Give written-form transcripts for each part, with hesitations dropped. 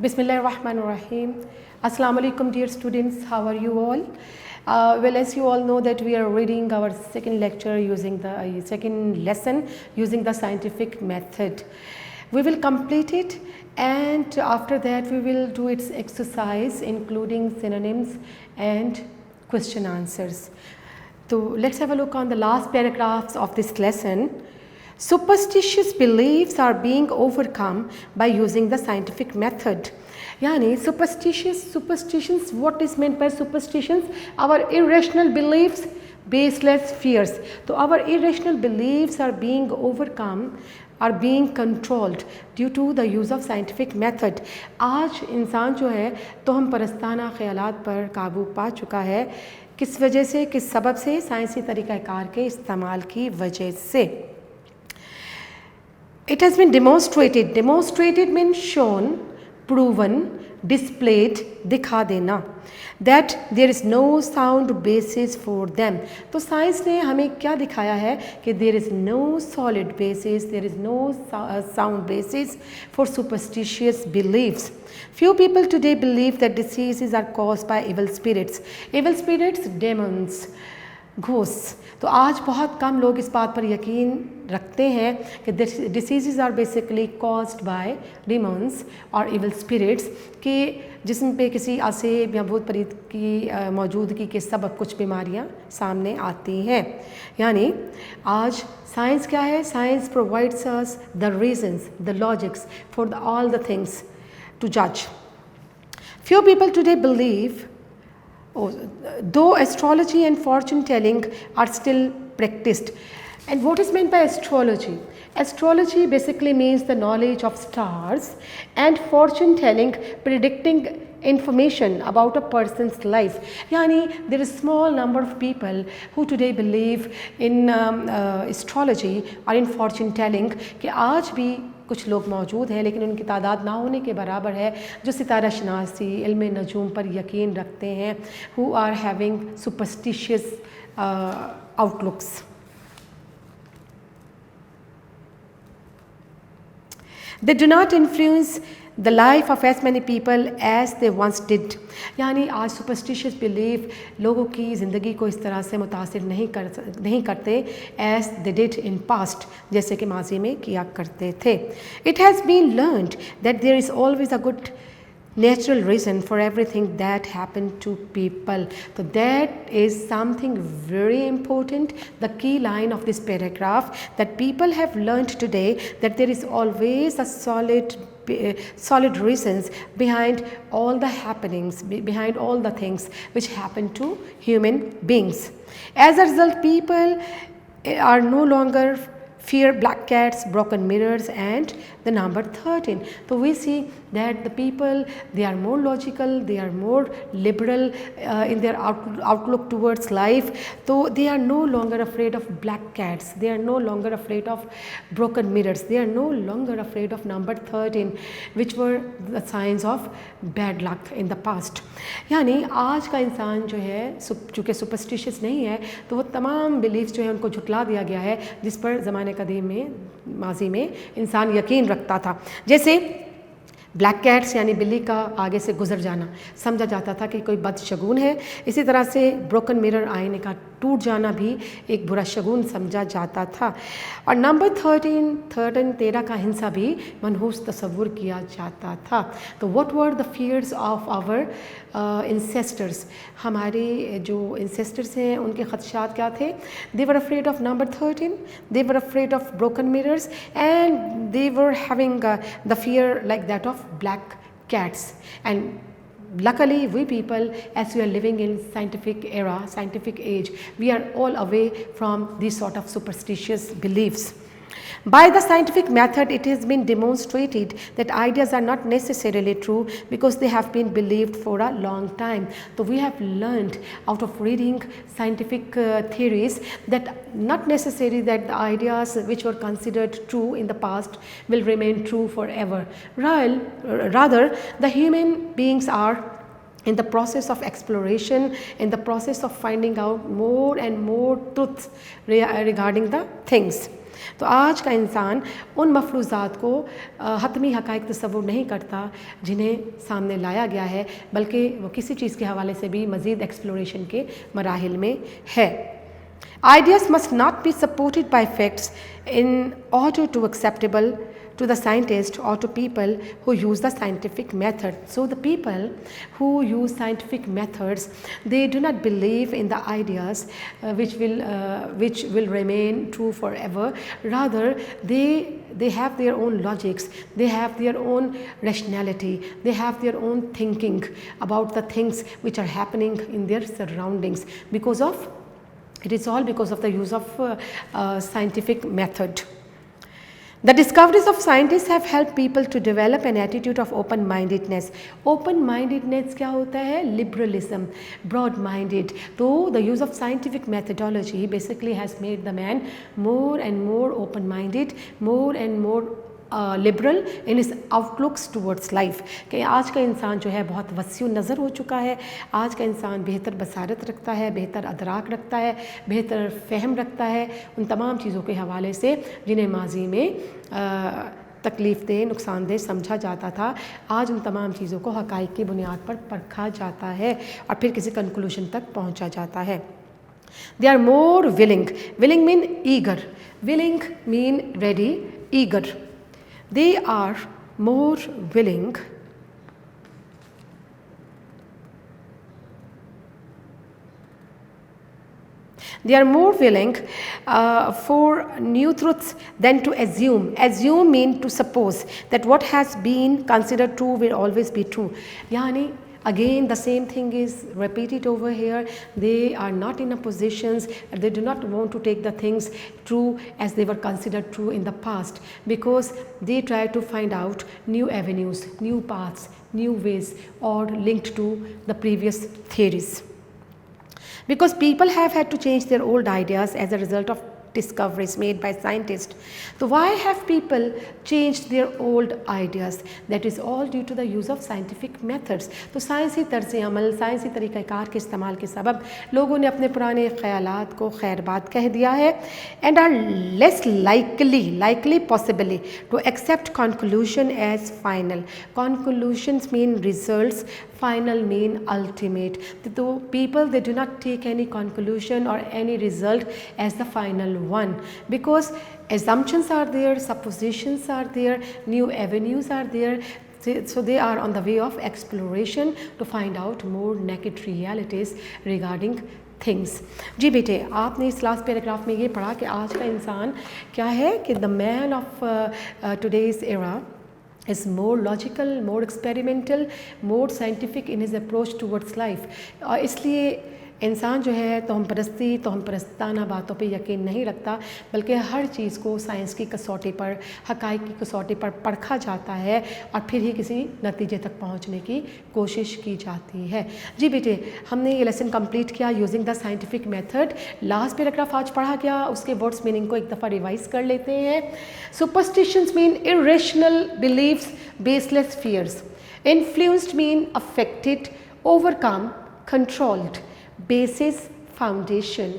Bismillahirrahmanirrahim. Assalamu alaikum dear students, how are you all? Well, as you all know that we are reading our second lecture using the second lesson using the scientific method. We will complete it and after that we will do its exercise including synonyms and question answers. So let's have a look on the last paragraphs of this lesson. Superstitious beliefs are being overcome by using the scientific method. Yani superstitions, what is meant by superstitions? Our irrational beliefs, baseless fears. So our irrational beliefs are being overcome, are being controlled due to the use of scientific method. आज इंसान जो है तो हम परस्ताना ख्यालात पर काबू पा चुका है, किस वजह से, किस सबब से? साइंसी तरीक़ाकार के इस्तेमाल की वजह से. It has been demonstrated. Demonstrated means shown, proven, displayed, दिखा देना. That there is no sound basis for them. तो साइंस ने हमें क्या दिखाया है कि there is no solid basis, there is no sound basis for superstitious beliefs. Few people today believe that diseases are caused by evil spirits. Evil spirits, demons, ghost. तो आज बहुत कम लोग इस बात पर यकीन रखते हैं कि disease are basically caused by demons और इविल स्पिरिट्स, कि जिस्म पे किसी आसेब या भूत प्रेत की मौजूदगी के सबब कुछ बीमारियां सामने आती हैं. यानी आज साइंस क्या है? Science provides us the reasons, the logics for all the things to जज. Few people today believe though astrology and fortune telling are still practiced. And what is meant by astrology? Astrology basically means the knowledge of stars, and fortune telling predicting information about a person's life. Yani there is small number of people who today believe in astrology or in fortune telling कि आज भी कुछ लोग मौजूद हैं, लेकिन उनकी तादाद ना होने के बराबर है जो सितारा शनासी, इल्म नजूम पर यकीन रखते हैं, who are having superstitious outlooks. They do not influence the life of as many people as they once did. यानी आज सुपरस्टिशियस बिलीफ लोगों की ज़िंदगी को इस तरह से मुतासिर नहीं करते as they did in past, जैसे कि माजी में किया करते थे. It has been learned that there is always a good natural reason for everything that happened to people. So that is something very important, the key line of this paragraph, that people have learned today that there is always a solid reasons behind all the happenings, behind all the things which happen to human beings. As a result, people are no longer fear black cats, broken mirrors and the number 13. So we see that the people, they are more logical, they are more liberal in their outlook towards life. So they are no longer afraid of black cats, they are no longer afraid of broken mirrors, they are no longer afraid of number 13, which were the signs of bad luck in the past. यानी आज का इंसान जो है चूँकि superstitious नहीं है, तो वो तमाम बिलीफ्स जो है उनको झुटला दिया गया है जिस पर ज़माने कदीम में, माजी में इंसान यकीन रखता था. जैसे ब्लैक कैट्स यानी बिल्ली का आगे से गुजर जाना समझा जाता था कि कोई बदशगुन है. इसी तरह से ब्रोकन मिरर, आईने का टूट जाना भी एक बुरा शगुन समझा जाता था. और नंबर 13 का हिंसा भी मनहूस तस्वुर किया जाता था. तो what were the fears of our ancestors? हमारे जो इंसेस्टर्स हैं उनके खदशात क्या थे? They were afraid of number 13, they were afraid of broken mirrors and they were having the fear like that of black cats. And luckily we people, as we are living in scientific era, scientific age, we are all away from these sort of superstitious beliefs. By the scientific method, it has been demonstrated that ideas are not necessarily true because they have been believed for a long time. So we have learned out of reading scientific theories that not necessarily that the ideas which were considered true in the past will remain true forever. Rather, the human beings are in the process of exploration, in the process of finding out more and more truths regarding the things. तो आज का इंसान उन मफरूज़ात को हतमी हक़ाइक़ तसव्वुर नहीं करता जिन्हें सामने लाया गया है, बल्कि वो किसी चीज़ के हवाले से भी मज़ीद एक्सप्लोरेशन के मराहिल में है। Ideas must not be supported by facts in order to acceptable to the scientist or to people who use the scientific method. So the people who use scientific methods, they do not believe in the ideas which will remain true forever. Rather, they have their own logics, they have their own rationality, they have their own thinking about the things which are happening in their surroundings. It is all because of the use of scientific method. The discoveries of scientists have helped people to develop an attitude of open-mindedness. Open-mindedness क्या होता है? Liberalism, broad-minded. So the use of scientific methodology basically has made the man more and more open-minded, more and more liberal in his outlooks towards life कि आज का इंसान जो है बहुत वसीउ नज़र हो चुका है। आज का इंसान बेहतर बसारत रखता है, बेहतर अदराक रखता है, बेहतर फ़हम रखता है उन तमाम चीज़ों के हवाले से जिन्हें माजी में तकलीफ़ दे, नुकसानदेह समझा जाता था। आज उन तमाम चीज़ों को हक़ाइक़ की बुनियाद पर परखा जाता है और फिर किसी कंक्लूजन तक पहुँचा जाता है। They are more willing. Willing mean eager. Willing mean ready, eager. They are more willing for new truths than to assume. Assume mean to suppose that what has been considered true will always be true. यानी again the same thing is repeated over here. They are not in a positions, they do not want to take the things true as they were considered true in the past, because they try to find out new avenues, new paths, new ways, or linked to the previous theories. Because people have had to change their old ideas as a result of discoveries made by scientists. So why have people changed their old ideas? That is all due to the use of scientific methods. तो साइंसी तर्ज़ अमल, साइंसी तरीक़ाकार के इस्तेमाल के सबब लोगों ने अपने पुराने ख़यालात को खैरबाद कह दिया है and are less likely possibly to accept conclusion as final. Conclusions mean results, final mean ultimate. So people, they do not take any conclusion or any result as the final one, because assumptions are there, suppositions are there, new avenues are there. So they are on the way of exploration to find out more naked realities regarding things. जी बेटे, आपने इस last paragraph में ये पढ़ा कि आज का इंसान क्या है कि the man of today's era is more logical, more experimental, more scientific in his approach towards life. और इसलिए इंसान जो है तोहम परस्ताना बातों पे यकीन नहीं रखता, बल्कि हर चीज़ को साइंस की कसौटी पर, हक़ाइक़ की कसौटी पर परखा जाता है और फिर ही किसी नतीजे तक पहुंचने की कोशिश की जाती है। जी बेटे, हमने ये लेसन कंप्लीट किया using the scientific method. Last paragraph आज पढ़ा गया, उसके वर्ड्स मीनिंग को एक दफ़ा रिवाइज कर लेते हैं। Superstitions mean irrational beliefs, baseless fears. Influenced mean affected, overcome, controlled. Basis, foundation.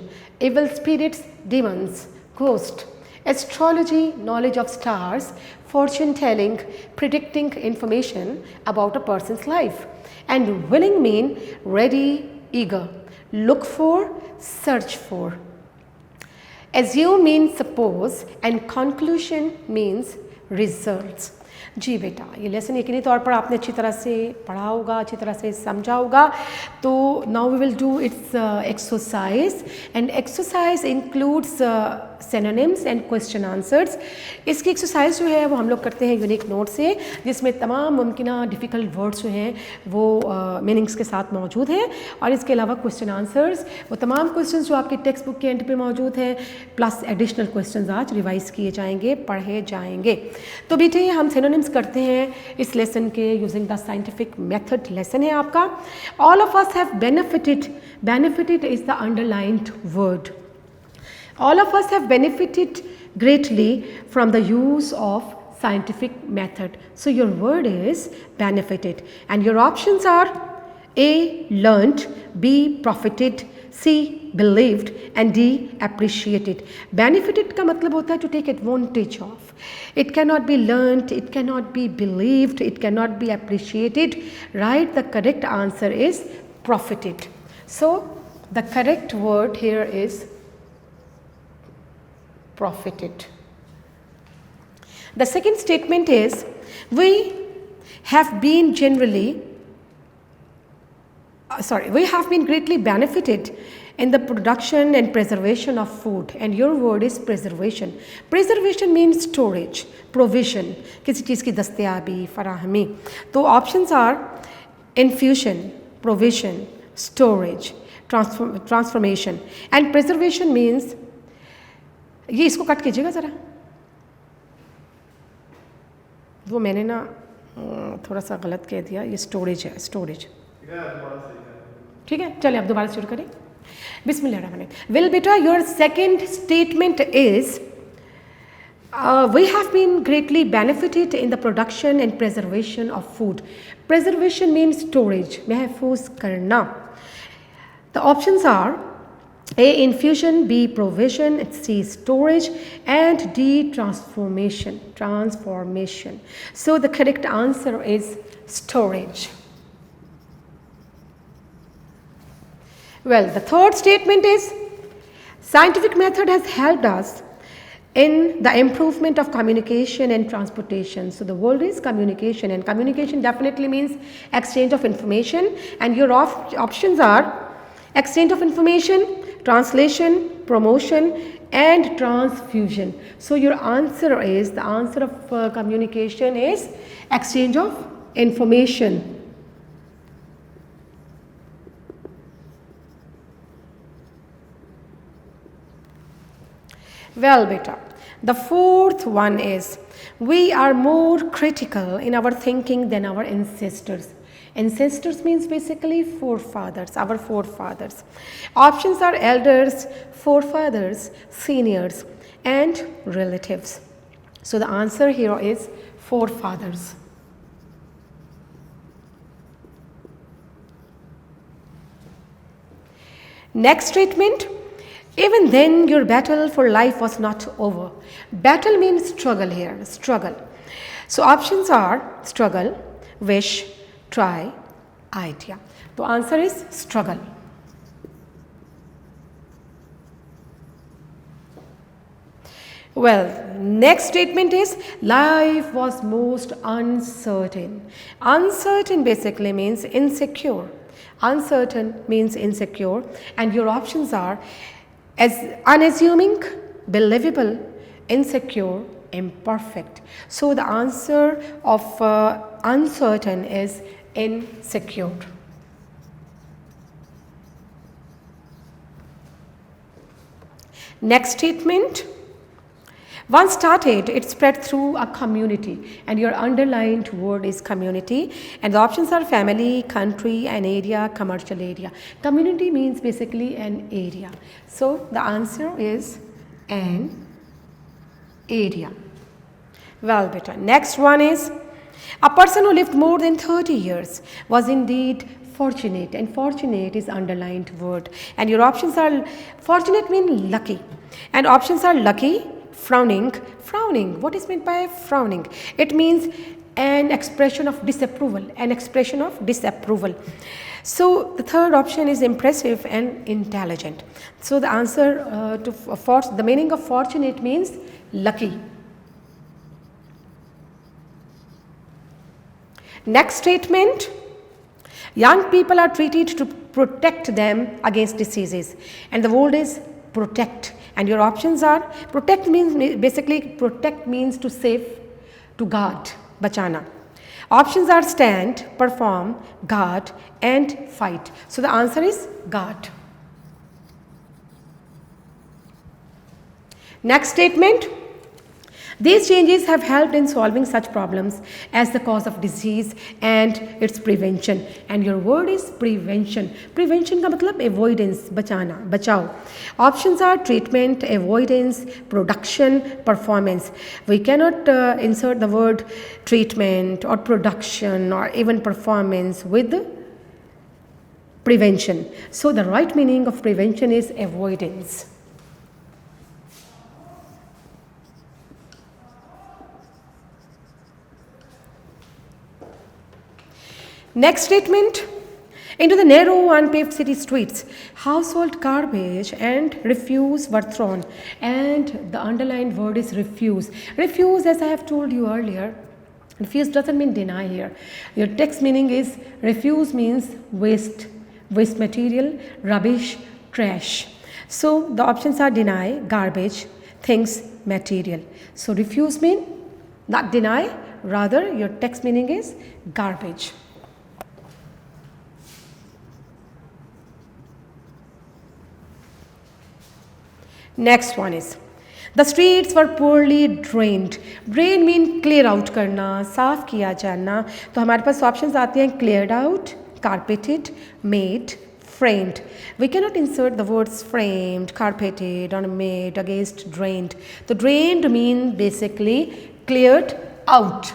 Evil spirits, demons, ghost. Astrology, knowledge of stars. Fortune telling, predicting information about a person's life. And willing mean ready, eager. Look for, search for. Assume means suppose, and conclusion means results. जी बेटा, ये lesson यकीनी तौर पर आपने अच्छी तरह से पढ़ा होगा, अच्छी तरह से समझा होगा। तो now we will do its exercise, and exercise includes synonyms and question answers. इसकी एक्सरसाइज जो है वो हम लोग करते हैं यूनिक नोट से, जिसमें तमाम मुमकिना डिफ़िकल्ट वर्ड्स जो हैं वो मीनिंग्स के साथ मौजूद हैं, और इसके अलावा क्वेश्चन आंसर्स, वो तमाम क्वेश्चन जो आपके टेक्स्ट बुक के एंड पे मौजूद हैं, प्लस एडिशनल क्वेश्चन आज रिवाइज किए जाएंगे, पढ़े जाएंगे। तो बेटे, हम सिनोनिम्स करते हैं इस लेसन के using the scientific method. Lesson है आपका all of us have benefited is the underlined word. All of us have benefited greatly from the use of scientific method. So your word is benefited, and your options are A, learnt, B, profited, C believed and D appreciated. Benefited का मतलब होता है to take advantage of. It cannot be learnt, it cannot be believed, it cannot be appreciated. Right? The correct answer is profited. So the correct word here is profited. The second statement is, we have been greatly benefited in the production and preservation of food, and your word is preservation. Preservation means storage, provision, किसी चीज़ की दस्तयाबी, फराहमी. तो options are infusion, provision, storage, transformation, and preservation means, ये इसको cut कीजिएगा ज़रा, वो मैंने ना थोड़ा सा गलत कह दिया, ये स्टोरेज है, स्टोरेज. ठीक है, चलिए अब दोबारा शुरू करें. बिस्मिल्लाहिर्रहमानिर्रहीम. वेल बेटा, your second statement is, we have been greatly benefited in the production and preservation of food. Preservation means storage, महफूज करना. The options are A infusion, B provision, C storage, and D transformation. So the correct answer is storage. Well, the third statement is, scientific method has helped us in the improvement of communication and transportation. So the word is communication, and communication definitely means exchange of information, and your options are exchange of information, translation, promotion, and transfusion. So your answer is, the answer of communication is exchange of information. Well beta, the fourth one is, we are more critical in our thinking than our ancestors. Ancestors means basically forefathers, our forefathers. Options are elders, forefathers, seniors, and relatives. So the answer here is forefathers. Next statement, even then your battle for life was not over. Battle means struggle here, struggle. So options are struggle, wish, try, idea. The answer is struggle. Well, next statement is, life was most uncertain. Uncertain basically means insecure. Uncertain means insecure, and your options are as unassuming, believable, insecure, imperfect. So the answer of uncertain is insecure. Next statement, once started, it spread through a community, and your underlined word is community, and the options are family, country, an area, commercial area. Community means basically an area. So the answer is an area. Well beta, next one is, a person who lived more than 30 years was indeed fortunate, and fortunate is underlined word, and your options are, fortunate means lucky, and options are lucky, frowning. Frowning, what is meant by frowning? It means an expression of disapproval, an expression of disapproval. So the third option is impressive and intelligent. So the answer the meaning of fortunate means lucky. Next statement, young people are treated to protect them against diseases, and the word is protect, and your options are, protect means basically, protect means to save, to guard, bachana. Options are stand, perform, guard, and fight. So the answer is guard. Next statement, these changes have helped in solving such problems as the cause of disease and its prevention, and your word is prevention. Prevention का मतलब avoidance, बचाना, बचाओ. Options are treatment, avoidance, production, performance. We cannot insert the word treatment or production or even performance with prevention. So the right meaning of prevention is avoidance. Next statement. Into the narrow, unpaved city streets, household garbage and refuse were thrown. And the underlined word is refuse. Refuse, as I have told you earlier, refuse doesn't mean deny here. Your text meaning is refuse means waste, waste material, rubbish, trash. So the options are deny, garbage, things, material. So refuse mean not deny, rather your text meaning is garbage. Next one is the streets were poorly drained. Drain mean clear out करना, साफ किया जाना. तो हमारे पास options आते हैं cleared out, carpeted, made, framed. We cannot insert the words framed, carpeted, or made against drained. So drained mean basically cleared out.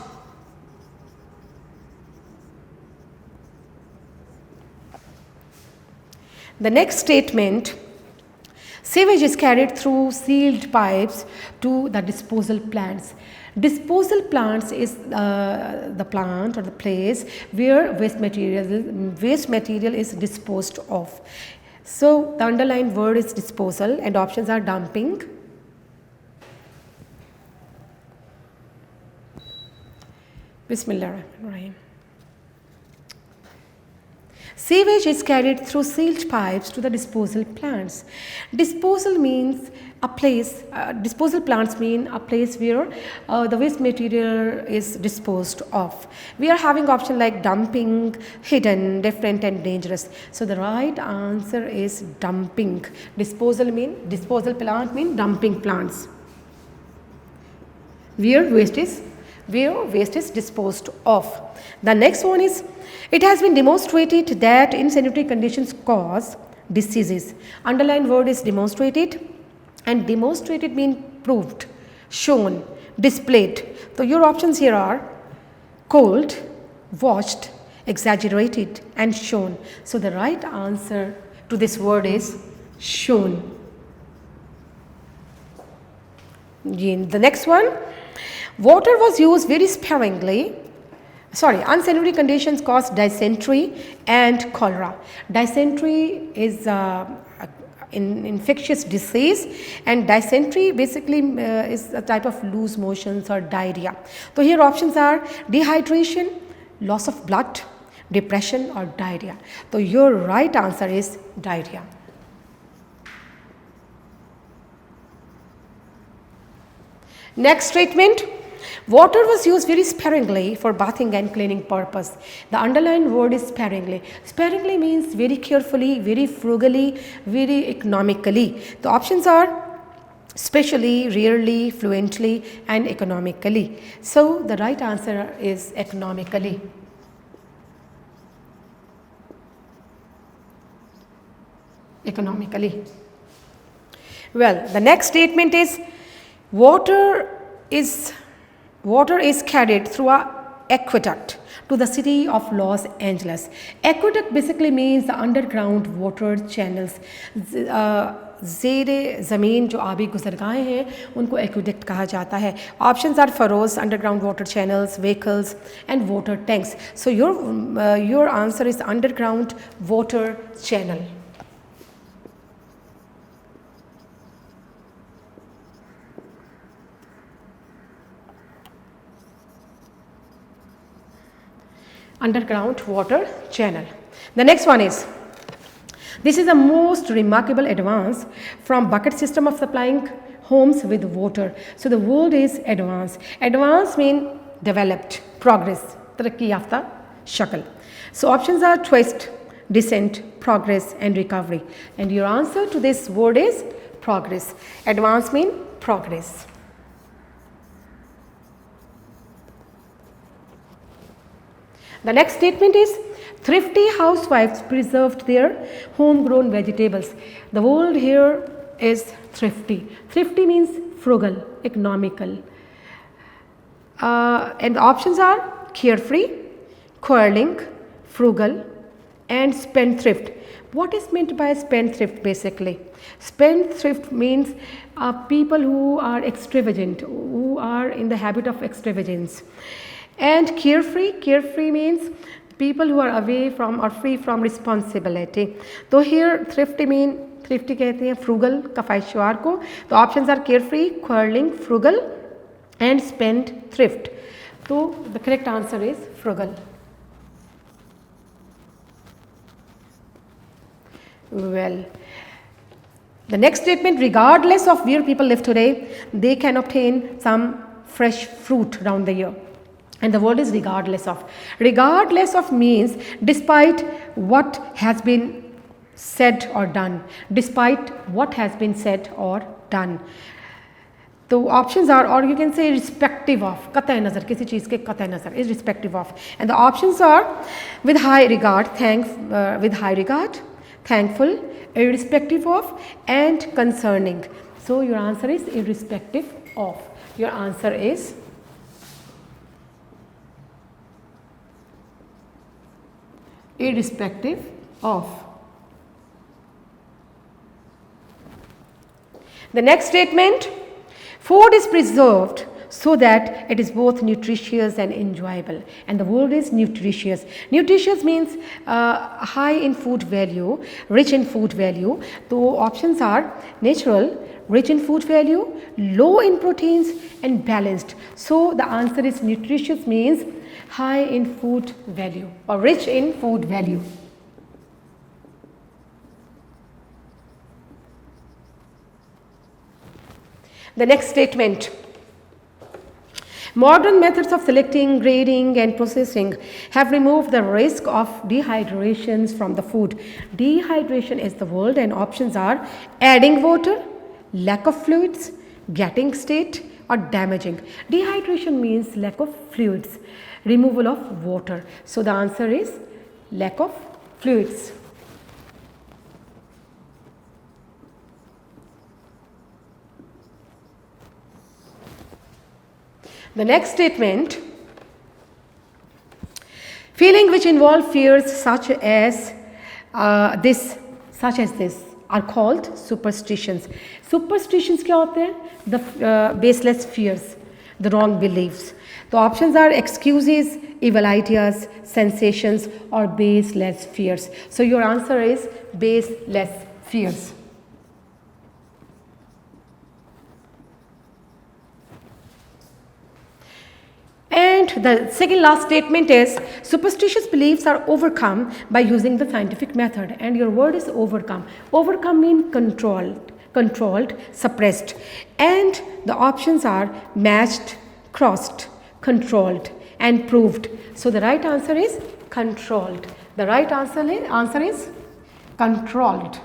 The next statement. Sewage is carried through sealed pipes to the disposal plants. Disposal plants is the plant or the place where waste material is disposed of. So the underlined word is disposal and options are dumping, Bismillahirrahmanirrahim. Sewage is carried through sealed pipes to the disposal plants. Disposal means a place, disposal plants mean a place where the waste material is disposed of. We are having option like dumping, hidden, different and dangerous. So the right answer is dumping. Disposal plant mean dumping plants. Where waste is disposed of. The next one is, it has been demonstrated that insanitary conditions cause diseases. Underlined word is demonstrated, and demonstrated means proved, shown, displayed. So your options here are cold, watched, exaggerated and shown. So the right answer to this word is shown. The next one, water was used very sparingly. Unsanitary conditions cause dysentery and cholera. Dysentery is an infectious disease, and dysentery basically is a type of loose motions or diarrhea. So here options are dehydration, loss of blood, depression or diarrhea. So your right answer is diarrhea. Next statement. Water was used very sparingly for bathing and cleaning purpose. The underlined word is sparingly. Sparingly means very carefully, very frugally, very economically. The options are specially, rarely, fluently and economically. So the right answer is economically. Economically. Well, the next statement is water is carried through an aqueduct to the city of Los Angeles. Aqueduct basically means the underground water channels. ज़ेरे ज़मीन जो आबी गुज़रगाहें हैं उनको aqueduct कहा जाता है. Options are furrows, underground water channels, vehicles and water tanks. So your answer is underground water channel. Underground water channel. The next one is, this is the most remarkable advance from bucket system of supplying homes with water. So the word is advance. Advance mean developed, progress, taraqi yafta shakal. So options are twist, descent, progress and recovery. And your answer to this word is progress. Advance mean progress. The next statement is, thrifty housewives preserved their homegrown vegetables. The word here is thrifty. Thrifty means frugal, economical. And the options are carefree, quarreling, frugal and spendthrift. What is meant by spendthrift basically? Spendthrift means people who are extravagant, who are in the habit of extravagance. And carefree means people who are away from or free from responsibility. तो here thrifty कहते हैं frugal कफायशुआर को. तो options are carefree, quarreling, frugal and spendthrift. तो the correct answer is frugal. Well, the next statement, regardless of where people live today, they can obtain some fresh fruit around the year. And the word is regardless of. Regardless of means despite what has been said or done. Despite what has been said or done. तो options are, or you can say irrespective of, कतई नज़र, किसी चीज़ के कतई नज़र, irrespective of. And the options are with high regard, with high regard, thankful, irrespective of and concerning. So your answer is irrespective of. Your answer is irrespective of. The next statement, food is preserved so that it is both nutritious and enjoyable. And the word is nutritious. Nutritious means high in food value, rich in food value. So options are natural, rich in food value, low in proteins and balanced. So the answer is nutritious means high in food value or rich in food value. The next statement, modern methods of selecting, grading and processing have removed the risk of dehydrations from the food. Dehydration is the word and options are adding water, lack of fluids, getting state or damaging. Dehydration means lack of fluids, removal of water. So the answer is lack of fluids. The next statement, feeling which involve fears such as this are called superstitions. Superstitions क्या होते हैं? The baseless fears, the wrong beliefs. The options are excuses, evil ideas, sensations or baseless fears. So your answer is baseless fears. And the second last statement is superstitious beliefs are overcome by using the scientific method. And your word is overcome. Overcome means controlled, suppressed. And the options are matched, crossed, controlled and proved. So the right answer is controlled. The right answer is controlled.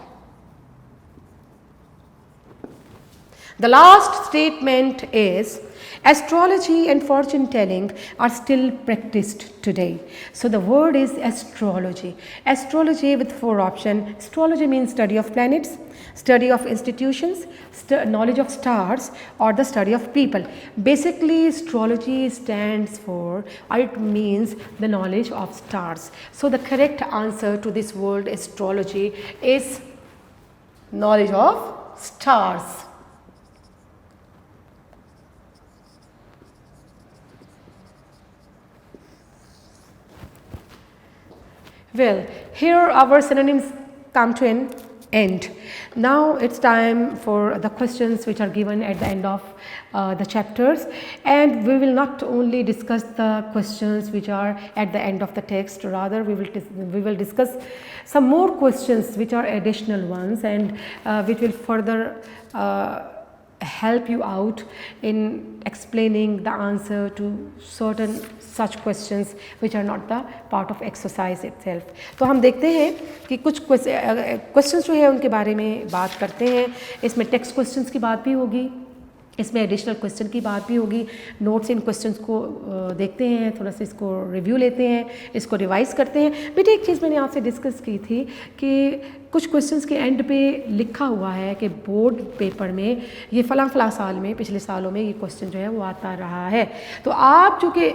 The last statement is astrology and fortune telling are still practiced today. So the word is astrology. Astrology with 4 options. Astrology means study of planets, study of institutions, knowledge of stars or the study of people. Basically astrology stands for, or it means the knowledge of stars. So the correct answer to this word astrology is knowledge of stars. Well, here our synonyms come to an end. Now it's time for the questions which are given at the end of the chapters, and we will not only discuss the questions which are at the end of the text, rather we will discuss some more questions which are additional ones and which will further help you out in explaining the answer to certain such questions which are not the part of exercise itself. तो हम देखते हैं कि कुछ questions जो है उनके बारे में बात करते हैं. इसमें text questions की बात भी होगी, इसमें एडिशनल क्वेश्चन की बात भी होगी. नोट्स इन क्वेश्चंस को देखते हैं, थोड़ा सा इसको रिव्यू लेते हैं, इसको रिवाइज करते हैं. बेटे एक चीज़ मैंने आपसे डिस्कस की थी कि कुछ क्वेश्चंस के एंड पे लिखा हुआ है कि बोर्ड पेपर में ये फ़लाँ साल में, पिछले सालों में ये क्वेश्चन जो है वो आता रहा है. तो आप चूँकि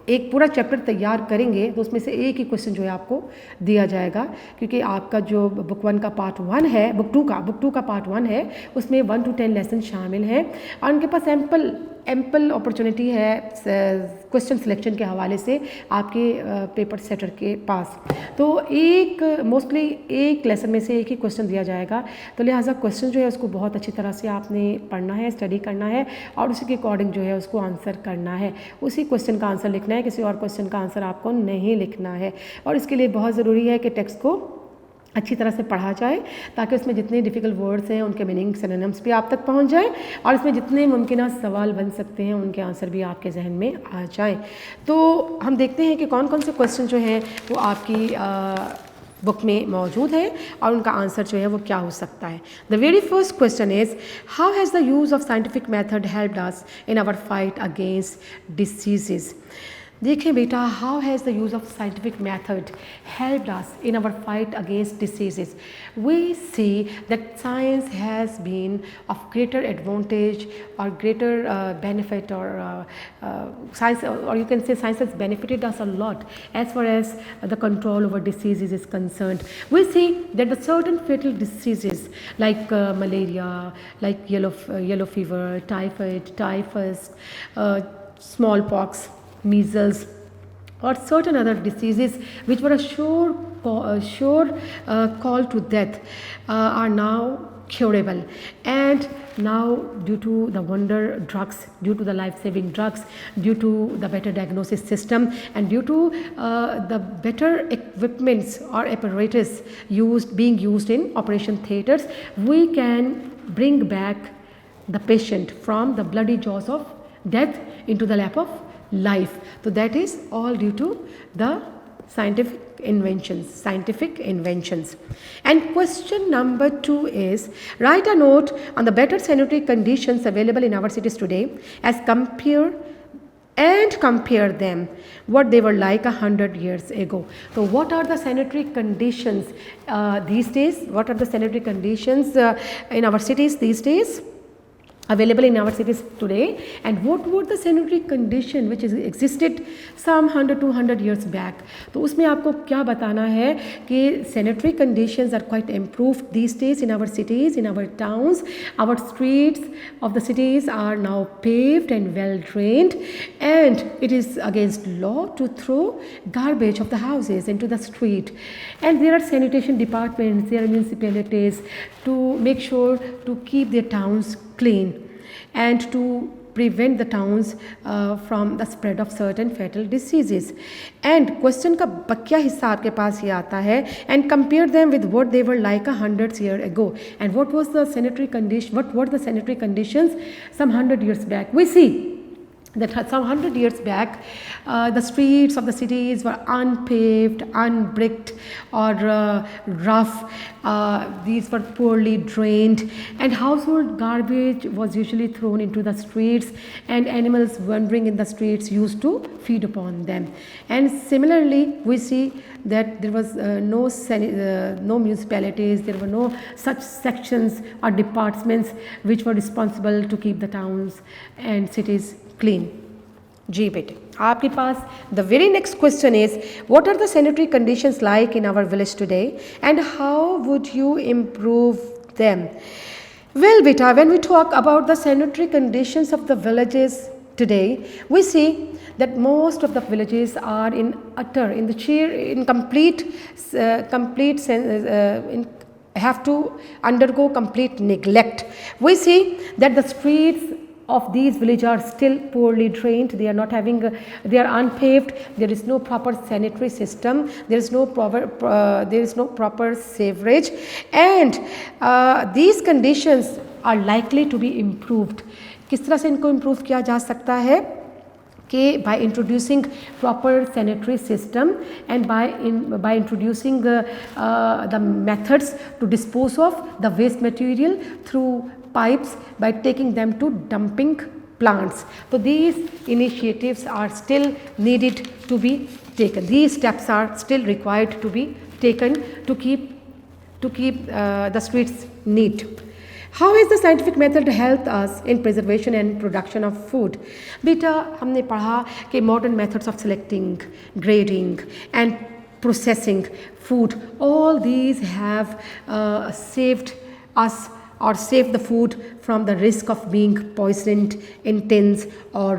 एक पूरा चैप्टर तैयार करेंगे तो उसमें से एक ही क्वेश्चन जो है आपको दिया जाएगा, क्योंकि आपका जो बुक 1 का पार्ट 1 है, बुक 2 का पार्ट 1 है, उसमें 1 to 10 लेसन शामिल हैं और उनके पास एम्पल अपॉर्चुनिटी है क्वेश्चन सिलेक्शन के हवाले से आपके पेपर सेटर के पास। तो मोस्टली एक लेसन में से एक ही क्वेश्चन दिया जाएगा, तो लिहाजा क्वेश्चन जो है उसको बहुत अच्छी तरह से आपने पढ़ना है, स्टडी करना है और उसी के अकॉर्डिंग जो है उसको आंसर करना है। उसी क्वेश्चन का आंसर लिखना है, किसी और क्वेश्चन का आंसर आपको नहीं लिखना है। और इसके लिए बहुत ज़रूरी है कि टेक्स्ट को अच्छी तरह से पढ़ा जाए ताकि उसमें जितने डिफ़िकल्ट वर्ड्स हैं उनके मीनिंग सिनोनिम्स भी आप तक पहुंच जाए और इसमें जितने मुमकिन सवाल बन सकते हैं उनके आंसर भी आपके जहन में आ जाएं। तो हम देखते हैं कि कौन कौन से क्वेश्चन जो हैं वो आपकी बुक में मौजूद है और उनका आंसर जो है वो क्या हो सकता है। The very first question is, how has the use of scientific method helped us in our fight against diseases. देखिए बेटा, how has the use of scientific method helped us in our fight against diseases. We see that science has been of greater advantage और greater benefit or science, or you can say science has benefited us a lot as far as the control over diseases is concerned. We see that the certain fatal diseases like malaria, like yellow fever, typhoid, typhus, smallpox, measles or certain other diseases which were a sure call to death are now curable. And now due to the wonder drugs, due to the life-saving drugs, due to the better diagnosis system and due to the better equipments or apparatus being used in operation theaters, we can bring back the patient from the bloody jaws of death into the lap of life. So that is all due to the scientific inventions. And question number 2 is, write a note on the better sanitary conditions available in our cities today as compare them what they were like 100 years ago. So what are the sanitary conditions these days? What are the sanitary conditions in our cities these days? Available in our cities today, and what were the sanitary condition which existed some 100-200 years back. तो उसमें आपको क्या बताना है कि sanitary conditions are quite improved these days in our cities, in our towns. Our streets of the cities are now paved and well drained, and it is against law to throw garbage of the houses into the street. And there are sanitation departments, there are municipalities to make sure to keep their towns clean and to prevent the towns from the spread of certain fatal diseases. And question का बकिया हिस्सा आपके पास ये आता है, and compare them with what they were like 100 years ago. And what were the sanitary conditions some 100 years back. We see that some 100 years back the streets of the cities were unpaved, unbricked or rough. These were poorly drained, and household garbage was usually thrown into the streets, and animals wandering in the streets used to feed upon them. And similarly we see that there was no municipalities, there were no such sections or departments which were responsible to keep the towns and cities clean. जी बेटे, आपके पास the very next question is, what are the sanitary conditions like in our village today and how would you improve them? Well beta, when we talk about the sanitary conditions of the villages today, we see that most of the villages are have to undergo complete neglect. We see that the streets of these villages are still poorly drained. They are unpaved. There is no proper sanitary system. There is no proper sewerage, and these conditions are likely to be improved. किस तरह से इनको improve किया जा सकता है कि by introducing proper sanitary system and by introducing the methods to dispose of the waste material through pipes, by taking them to dumping plants. So these initiatives are still needed to be taken. These steps are still required to be taken to keep the streets neat. How has the scientific method helped us in preservation and production of food? बेटा हमने पढ़ा कि modern methods of selecting, grading and processing food, all these have saved us or saved the food from the risk of being poisoned in tins or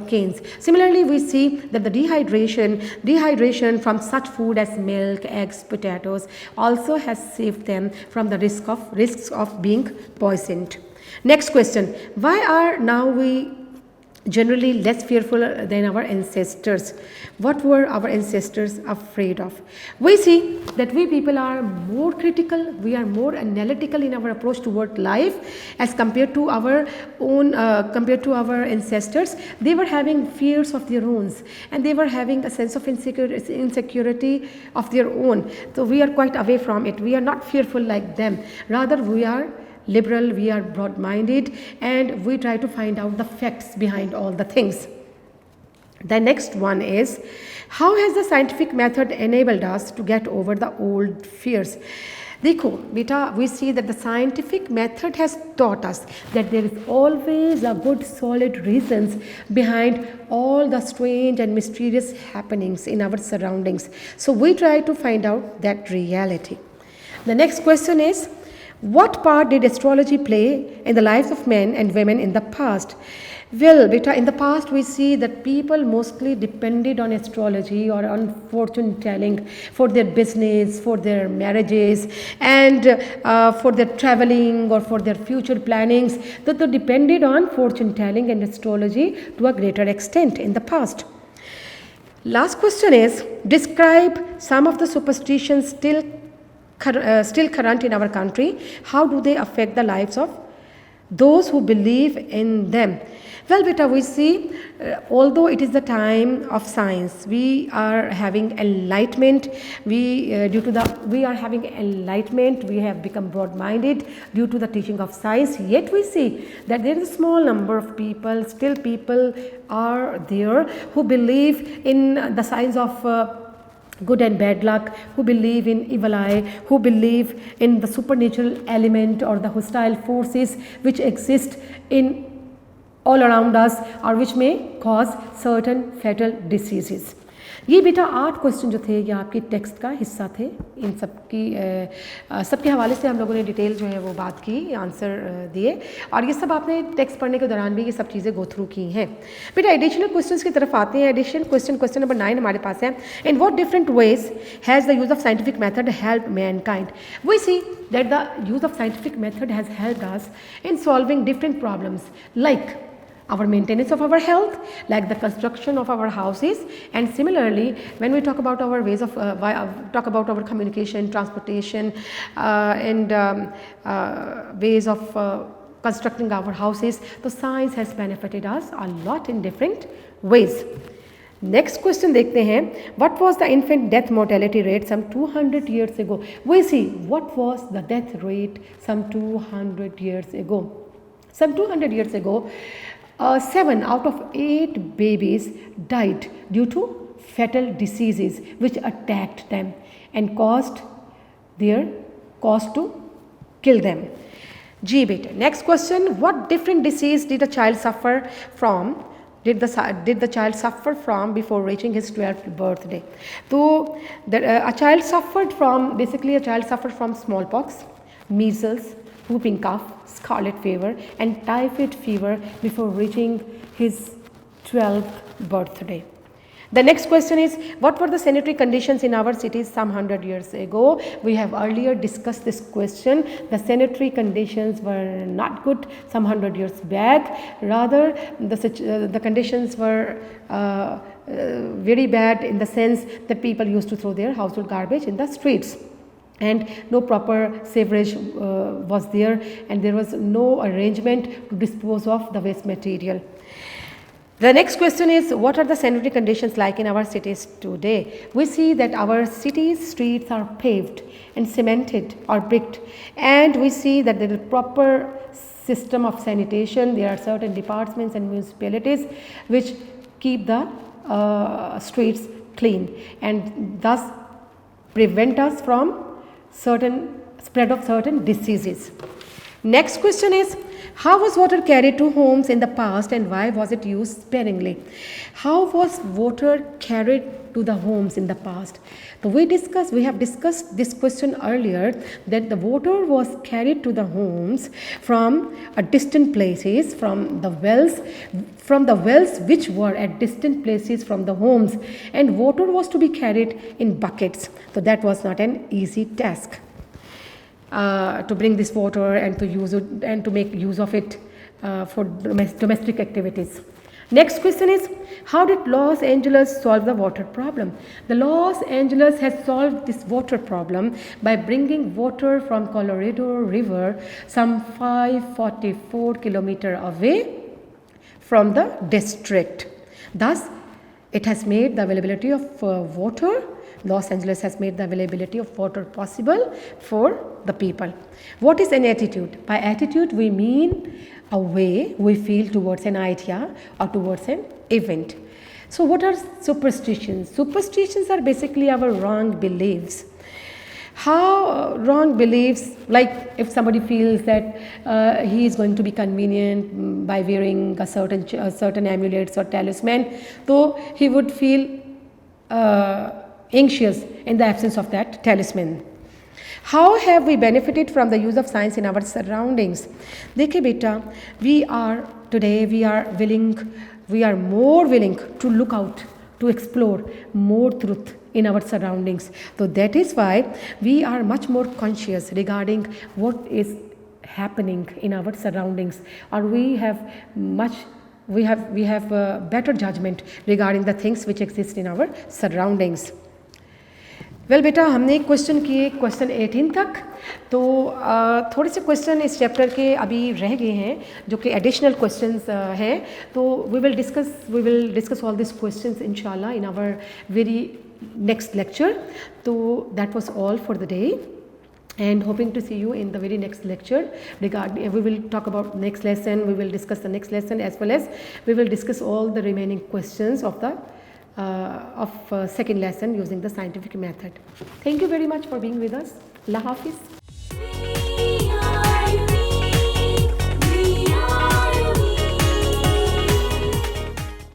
cans. Similarly, we see that the dehydration from such food as milk, eggs, potatoes also has saved them from the risks of being poisoned. Next question: why are now we generally less fearful than our ancestors? What were our ancestors afraid of? We see that we people are more critical, we are more analytical in our approach toward life as compared to our ancestors. They were having fears of their own, and they were having a sense of insecurity of their own. So we are quite away from it. We are not fearful like them. Rather, we are liberal, we are broad-minded, and we try to find out the facts behind all the things. The next one is, how has the scientific method enabled us to get over the old fears? देखो बेटा, we see that the scientific method has taught us that there is always a good solid reasons behind all the strange and mysterious happenings in our surroundings. So we try to find out that reality. The next question is, what part did astrology play in the lives of men and women in the past? Well, beta, in the past we see that people mostly depended on astrology or on fortune telling for their business, for their marriages, and for their traveling or for their future plannings. That they depended on fortune telling and astrology to a greater extent in the past. Last question is, describe some of the superstitions still current in our country. How do they affect the lives of those who believe in them? Well, beta, we see, although it is the time of science, we are having enlightenment. We have become broad-minded due to the teaching of science. Yet we see that there is a small number of people, still people are there who believe in the science of good and bad luck, who believe in evil eye, who believe in the supernatural element or the hostile forces which exist in all around us or which may cause certain fatal diseases. ये बेटा 8 question जो थे ये आपके text का हिस्सा थे. इन सबके हवाले से हम लोगों ने डिटेल जो है वो बात की, आंसर दिए, और ये सब आपने टेक्स्ट पढ़ने के दौरान भी ये सब चीज़ें गो थ्रू की हैं. बेटा एडिशनल क्वेश्चंस की तरफ आते हैं. एडिशनल क्वेश्चन नंबर 9 हमारे पास है. In what different ways has the use of scientific method help mankind? We see that the use of scientific method has helped us in solving different problems like our maintenance of our health, like the construction of our houses, and similarly when we talk about our ways of talk about our communication, transportation, and ways of constructing our houses, the science has benefited us a lot in different ways. Next question देखते हैं. What was the infant death mortality rate some 200 years ago? We see what was the death rate some 200 years ago. Some 200 years ago, 7 out of 8 babies died due to fatal diseases which attacked them and caused to kill them. Ji beta. Next question, what different disease did a child suffer from? Did the child suffer from before reaching his 12th birthday? So a child suffered from smallpox, measles, whooping cough, scarlet fever, and typhoid fever before reaching his 12th birthday. The next question is, what were the sanitary conditions in our cities some 100 years ago? We have earlier discussed this question. The sanitary conditions were not good some 100 years back. Rather, the conditions were very bad in the sense that people used to throw their household garbage in the streets, and no proper sewerage was there, and there was no arrangement to dispose of the waste material. The next question is, what are the sanitary conditions like in our cities today? We see that our cities' streets are paved and cemented or bricked, and we see that there is a proper system of sanitation. There are certain departments and municipalities which keep the streets clean and thus prevent us from spread of certain diseases. Next question is, how was water carried to homes in the past and why was it used sparingly? How was water carried to the homes in the past? So we have discussed this question earlier, that the water was carried to the homes from distant places, from the wells which were at distant places from the homes, and water was to be carried in buckets. So that was not an easy task. To bring this water and to use it and to make use of it for domestic activities. Next question is, how did Los Angeles solve the water problem? The Los Angeles has solved this water problem by bringing water from Colorado River some 544 kilometers away from the district. Thus, it has made the availability of water. Los Angeles has made the availability of water possible for the people. What is an attitude? By attitude, we mean a way we feel towards an idea or towards an event. So, what are superstitions? Superstitions are basically our wrong beliefs. How wrong beliefs, like if somebody feels that he is going to be convenient by wearing a certain amulets or talisman, so he would feel anxious in the absence of that talisman. How have we benefited from the use of science in our surroundings? देखिए बेटा, we are more willing to look out, to explore more truth in our surroundings. So that is why we are much more conscious regarding what is happening in our surroundings, or we have better judgment regarding the things which exist in our surroundings. Well बेटा, हमने question किए question 18 तक, तो थोड़े से question इस chapter के अभी रह गए हैं जो कि एडिशनल क्वेश्चंस हैं, तो we will discuss all this questions इंशाल्लाह in our very next lecture. तो that was all for the day and hoping to see you in the very next lecture. We will talk about next lesson, we will discuss the next lesson, as well as we will discuss all the remaining questions of the second lesson using the scientific method. Thank you very much for being with us. Allah Hafiz.